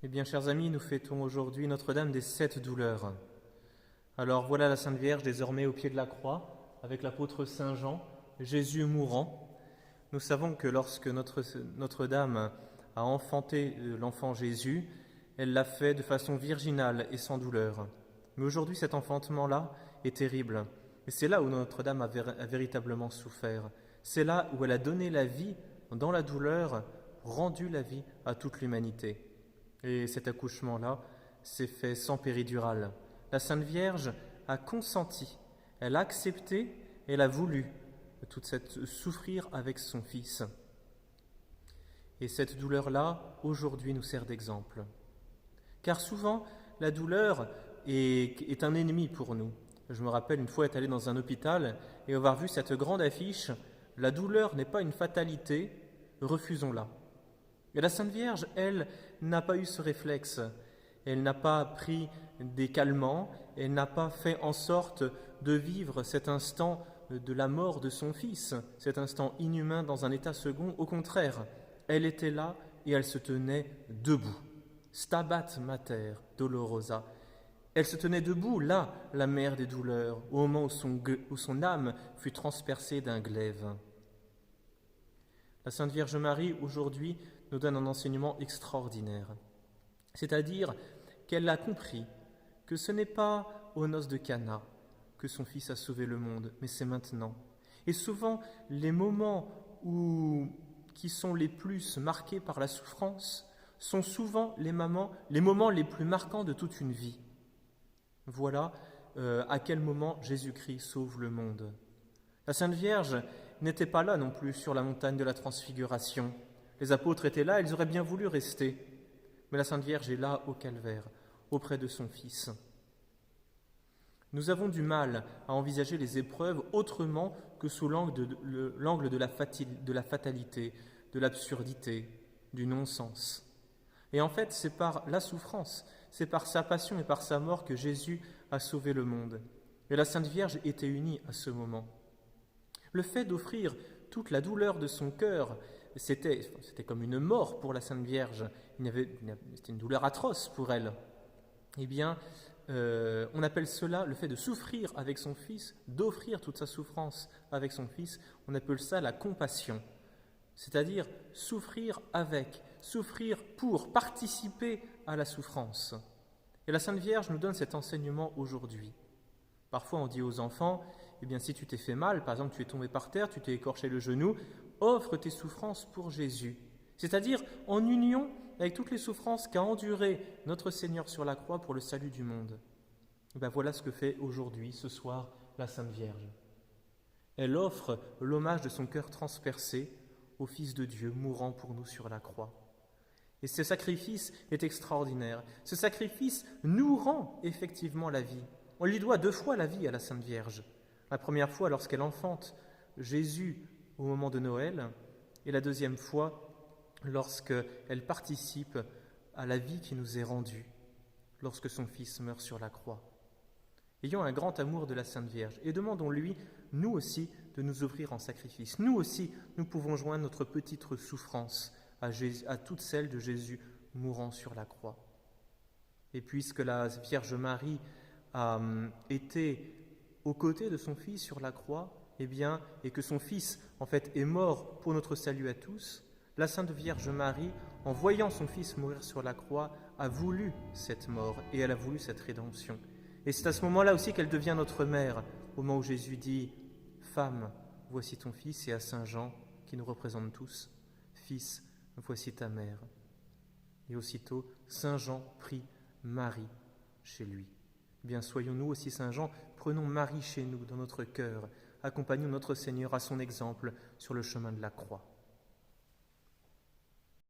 Eh bien, chers amis, nous fêtons aujourd'hui Notre-Dame des 7 douleurs. Alors voilà la Sainte Vierge désormais au pied de la croix, avec l'apôtre Saint Jean, Jésus mourant. Nous savons que lorsque Notre-Dame a enfanté l'enfant Jésus, elle l'a fait de façon virginale et sans douleur. Mais aujourd'hui, cet enfantement-là est terrible. Et c'est là où Notre-Dame a véritablement souffert. C'est là où elle a donné la vie dans la douleur, rendu la vie à toute l'humanité. Et cet accouchement-là s'est fait sans péridurale. La Sainte Vierge a consenti, elle a accepté, elle a voulu toute cette souffrir avec son Fils. Et cette douleur-là, aujourd'hui, nous sert d'exemple. Car souvent, la douleur est un ennemi pour nous. Je me rappelle une fois être allé dans un hôpital et avoir vu cette grande affiche « La douleur n'est pas une fatalité, refusons-la ». Et la Sainte Vierge, elle, n'a pas eu ce réflexe. Elle n'a pas pris des calmants, elle n'a pas fait en sorte de vivre cet instant de la mort de son Fils, cet instant inhumain dans un état second. Au contraire, elle était là et elle se tenait debout. Stabat mater dolorosa. Elle se tenait debout, là, la mère des douleurs, au moment où son âme fut transpercée d'un glaive. La Sainte Vierge Marie, aujourd'hui, nous donne un enseignement extraordinaire. C'est-à-dire qu'elle a compris que ce n'est pas aux noces de Cana que son Fils a sauvé le monde, mais c'est maintenant. Et souvent, les moments qui sont les plus marqués par la souffrance sont souvent les moments les plus marquants de toute une vie. Voilà à quel moment Jésus-Christ sauve le monde. La Sainte Vierge n'était pas là non plus sur la montagne de la Transfiguration. Les apôtres étaient là, ils auraient bien voulu rester. Mais la Sainte Vierge est là au calvaire, auprès de son Fils. Nous avons du mal à envisager les épreuves autrement que sous l'angle de la fatalité, de l'absurdité, du non-sens. Et en fait, c'est par la souffrance, c'est par sa passion et par sa mort que Jésus a sauvé le monde. Et la Sainte Vierge était unie à ce moment. Le fait d'offrir toute la douleur de son cœur, c'était comme une mort pour la Sainte Vierge. C'était une douleur atroce pour elle. Eh bien, on appelle cela le fait de souffrir avec son Fils, d'offrir toute sa souffrance avec son Fils. On appelle ça la compassion. C'est-à-dire souffrir pour participer à la souffrance. Et la Sainte Vierge nous donne cet enseignement aujourd'hui. Parfois, on dit aux enfants, eh bien, si tu t'es fait mal, par exemple, tu es tombé par terre, tu t'es écorché le genou, offre tes souffrances pour Jésus. C'est-à-dire en union avec toutes les souffrances qu'a endurées notre Seigneur sur la croix pour le salut du monde. Et bien, voilà ce que fait aujourd'hui, ce soir, la Sainte Vierge. Elle offre l'hommage de son cœur transpercé au Fils de Dieu mourant pour nous sur la croix. Et ce sacrifice est extraordinaire. Ce sacrifice nous rend effectivement la vie. On lui doit 2 fois la vie à la Sainte Vierge. La première fois lorsqu'elle enfante Jésus au moment de Noël, et la deuxième fois lorsqu'elle participe à la vie qui nous est rendue, lorsque son Fils meurt sur la croix. Ayons un grand amour de la Sainte Vierge et demandons-lui, nous aussi, de nous offrir en sacrifice. Nous aussi, nous pouvons joindre notre petite souffrance à toutes celles de Jésus mourant sur la croix. Et puisque la Vierge Marie a été aux côtés de son Fils sur la croix, et que son Fils, en fait, est mort pour notre salut à tous, la Sainte Vierge Marie, en voyant son Fils mourir sur la croix, a voulu cette mort et elle a voulu cette rédemption. Et c'est à ce moment-là aussi qu'elle devient notre mère, au moment où Jésus dit « Femme, voici ton Fils » et à Saint Jean, qui nous représente tous, « Fils, voici ta mère ». Et aussitôt, Saint Jean prit Marie chez lui. Bien, soyons-nous aussi Saint Jean, prenons Marie chez nous, dans notre cœur, accompagnons notre Seigneur à son exemple sur le chemin de la croix.